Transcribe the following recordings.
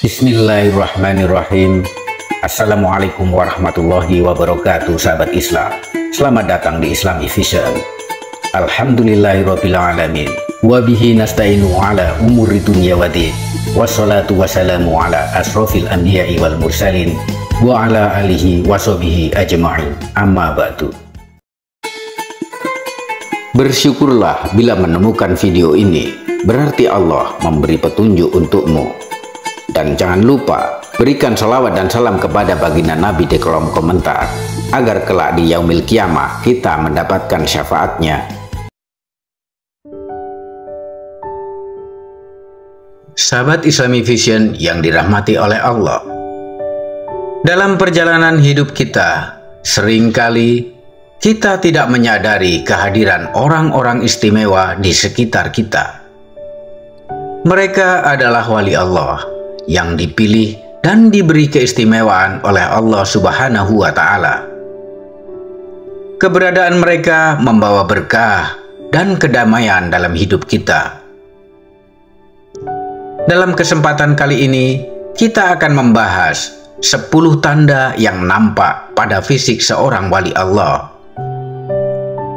Bismillahirrahmanirrahim. Assalamualaikum warahmatullahi wabarakatuh, sahabat Islam. Selamat datang di Islamic Vision. Alhamdulillahirabbil alamin. Wa bihi nasta'inu ala umuri dunya waddin. Wassalatu wassalamu ala asrofil anbiya'i wal mursalin wa ala alihi washabihi ajma'in. Amma ba'du. Bersyukurlah bila menemukan video ini, berarti Allah memberi petunjuk untukmu. Dan jangan lupa berikan salawat dan salam kepada baginda Nabi di kolom komentar, agar kelak di yaumil kiamah kita mendapatkan syafaatnya. Sahabat Islamic Vision yang dirahmati oleh Allah, dalam perjalanan hidup kita, seringkali kita tidak menyadari kehadiran orang-orang istimewa di sekitar kita. Mereka adalah wali Allah yang dipilih dan diberi keistimewaan oleh Allah Subhanahu wa Ta'ala. Keberadaan mereka membawa berkah dan kedamaian dalam hidup kita. Dalam kesempatan kali ini, kita akan membahas 10 tanda yang nampak pada fisik seorang wali Allah.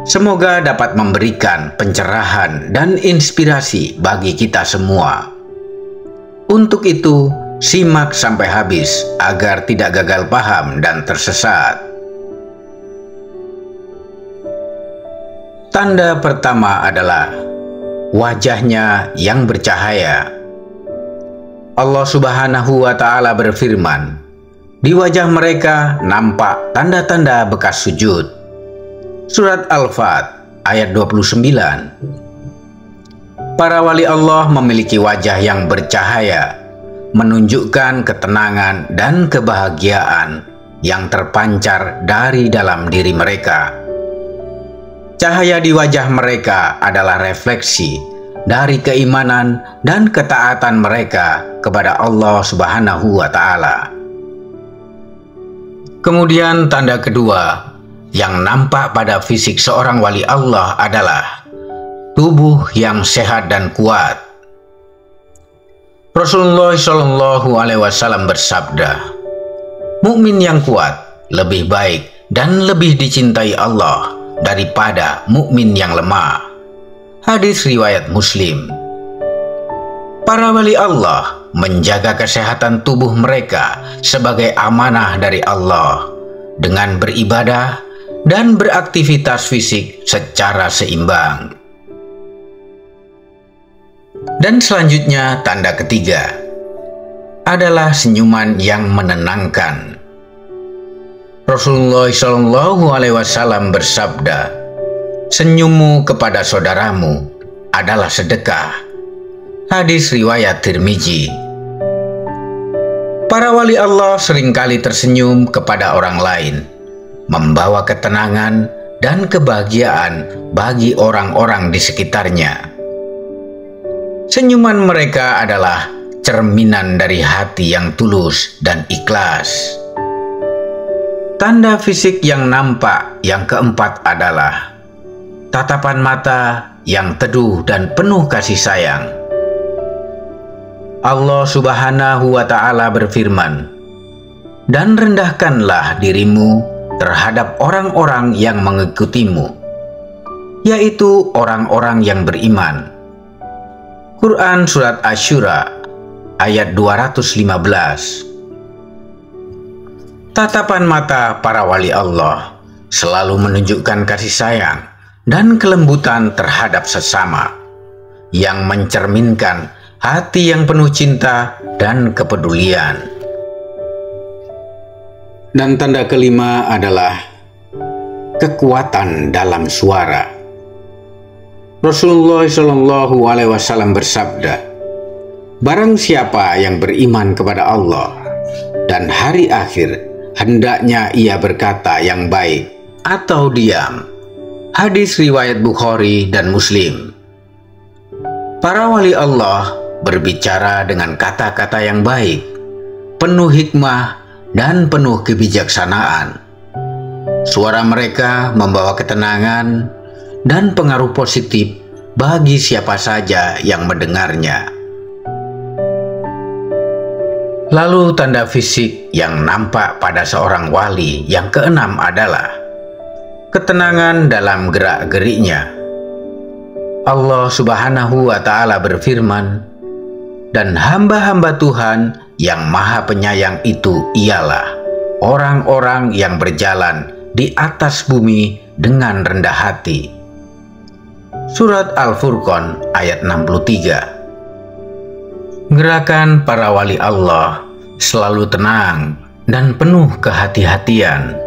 Semoga dapat memberikan pencerahan dan inspirasi bagi kita semua. Untuk itu, simak sampai habis agar tidak gagal paham dan tersesat. Tanda pertama adalah wajahnya yang bercahaya. Allah Subhanahu wa Ta'ala berfirman, di wajah mereka nampak tanda-tanda bekas sujud. Surat Al-Fat ayat 29. Para wali Allah memiliki wajah yang bercahaya, menunjukkan ketenangan dan kebahagiaan yang terpancar dari dalam diri mereka. Cahaya di wajah mereka adalah refleksi dari keimanan dan ketaatan mereka kepada Allah Subhanahu wa Ta'ala. Kemudian tanda kedua yang nampak pada fisik seorang wali Allah adalah tubuh yang sehat dan kuat. Rasulullah Shallallahu Alaihi Wasallam bersabda, mukmin yang kuat lebih baik dan lebih dicintai Allah daripada mukmin yang lemah. Hadis riwayat Muslim. Para wali Allah menjaga kesehatan tubuh mereka sebagai amanah dari Allah dengan beribadah dan beraktivitas fisik secara seimbang. Dan selanjutnya tanda ketiga adalah senyuman yang menenangkan. Rasulullah Shallallahu Alaihi Wasallam bersabda, senyummu kepada saudaramu adalah sedekah. Hadis riwayat Tirmizi. Para wali Allah seringkali tersenyum kepada orang lain, membawa ketenangan dan kebahagiaan bagi orang-orang di sekitarnya. Senyuman mereka adalah cerminan dari hati yang tulus dan ikhlas. Tanda fisik yang nampak yang keempat adalah tatapan mata yang teduh dan penuh kasih sayang. Allah Subhanahu wa Ta'ala berfirman, dan rendahkanlah dirimu terhadap orang-orang yang mengikutimu, yaitu orang-orang yang beriman. Quran Surat Asy-Syura ayat 215. Tatapan mata para wali Allah selalu menunjukkan kasih sayang dan kelembutan terhadap sesama, yang mencerminkan hati yang penuh cinta dan kepedulian. Dan tanda kelima adalah kekuatan dalam suara. Rasulullah Shallallahu Alaihi Wasallam bersabda, barang siapa yang beriman kepada Allah dan hari akhir, hendaknya ia berkata yang baik atau diam. Hadis riwayat Bukhari dan Muslim. Para wali Allah berbicara dengan kata-kata yang baik, penuh hikmah dan penuh kebijaksanaan. Suara mereka membawa ketenangan dan pengaruh positif bagi siapa saja yang mendengarnya. Lalu tanda fisik yang nampak pada seorang wali yang keenam adalah ketenangan dalam gerak-geriknya. Allah Subhanahu wa Ta'ala berfirman, "Dan hamba-hamba Tuhan yang Maha Penyayang itu ialah orang-orang yang berjalan di atas bumi dengan rendah hati." Surat Al-Furqan ayat 63. Gerakan para wali Allah selalu tenang dan penuh kehati-hatian.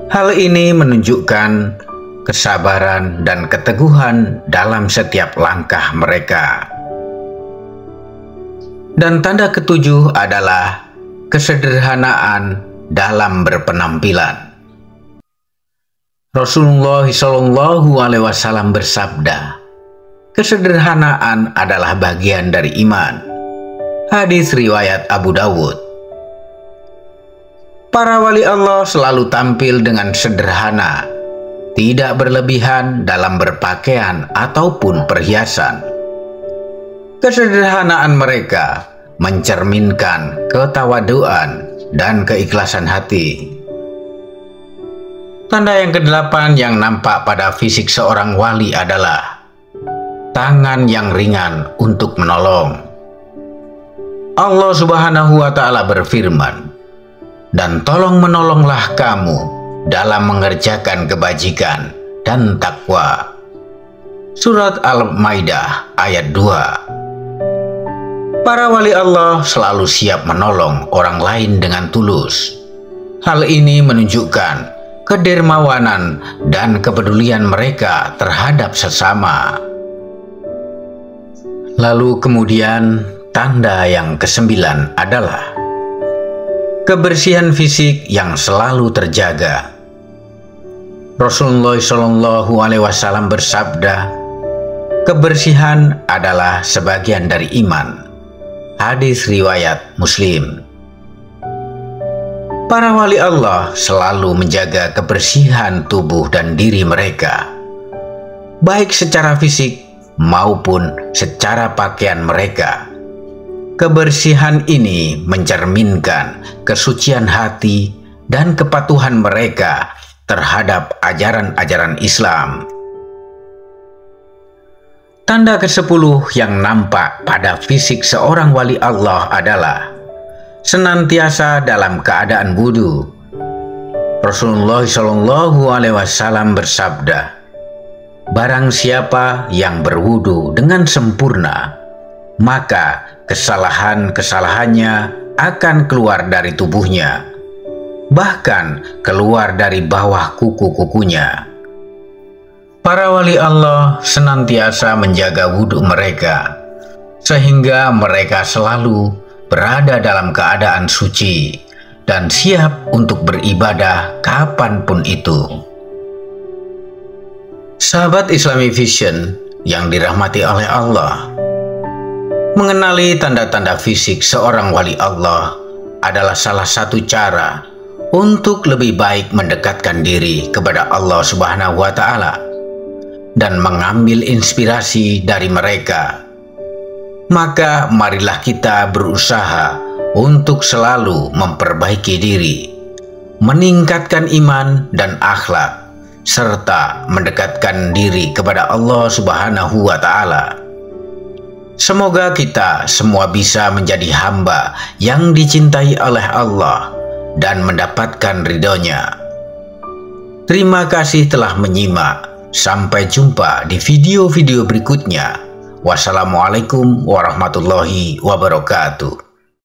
Hal ini menunjukkan kesabaran dan keteguhan dalam setiap langkah mereka. Dan tanda ketujuh adalah kesederhanaan dalam berpenampilan. Rasulullah SAW bersabda, "Kesederhanaan adalah bagian dari iman." Hadis riwayat Abu Dawud. Para wali Allah selalu tampil dengan sederhana, tidak berlebihan dalam berpakaian ataupun perhiasan. Kesederhanaan mereka mencerminkan ketawaduan dan keikhlasan hati. Tanda yang kedelapan yang nampak pada fisik seorang wali adalah tangan yang ringan untuk menolong. Allah Subhanahu wa Ta'ala berfirman, "Dan tolong menolonglah kamu dalam mengerjakan kebajikan dan takwa." Surat Al-Maidah ayat 2. Para wali Allah selalu siap menolong orang lain dengan tulus. Hal ini menunjukkan kedermawanan dan kepedulian mereka terhadap sesama. Lalu kemudian tanda yang kesembilan adalah kebersihan fisik yang selalu terjaga. Rasulullah SAW bersabda, "Kebersihan adalah sebagian dari iman." Hadis riwayat Muslim. Para wali Allah selalu menjaga kebersihan tubuh dan diri mereka, baik secara fisik maupun secara pakaian mereka. Kebersihan ini mencerminkan kesucian hati dan kepatuhan mereka terhadap ajaran-ajaran Islam. Tanda ke-10 yang nampak pada fisik seorang wali Allah adalah senantiasa dalam keadaan wudu. Rasulullah SAW bersabda, "Barang siapa yang berwudu dengan sempurna, maka kesalahan-kesalahannya akan keluar dari tubuhnya, bahkan keluar dari bawah kuku-kukunya." Para wali Allah senantiasa menjaga wudhu mereka, sehingga mereka selalu berada dalam keadaan suci dan siap untuk beribadah kapanpun itu. Sahabat Islami Vision yang dirahmati oleh Allah, mengenali tanda-tanda fisik seorang wali Allah adalah salah satu cara untuk lebih baik mendekatkan diri kepada Allah Subhanahu wa Ta'ala dan mengambil inspirasi dari mereka. Maka marilah kita berusaha untuk selalu memperbaiki diri, meningkatkan iman dan akhlak, serta mendekatkan diri kepada Allah Subhanahu wa Ta'ala. Semoga kita semua bisa menjadi hamba yang dicintai oleh Allah dan mendapatkan ridhonya. Terima kasih telah menyimak. Sampai jumpa di video-video berikutnya. Wassalamualaikum warahmatullahi wabarakatuh.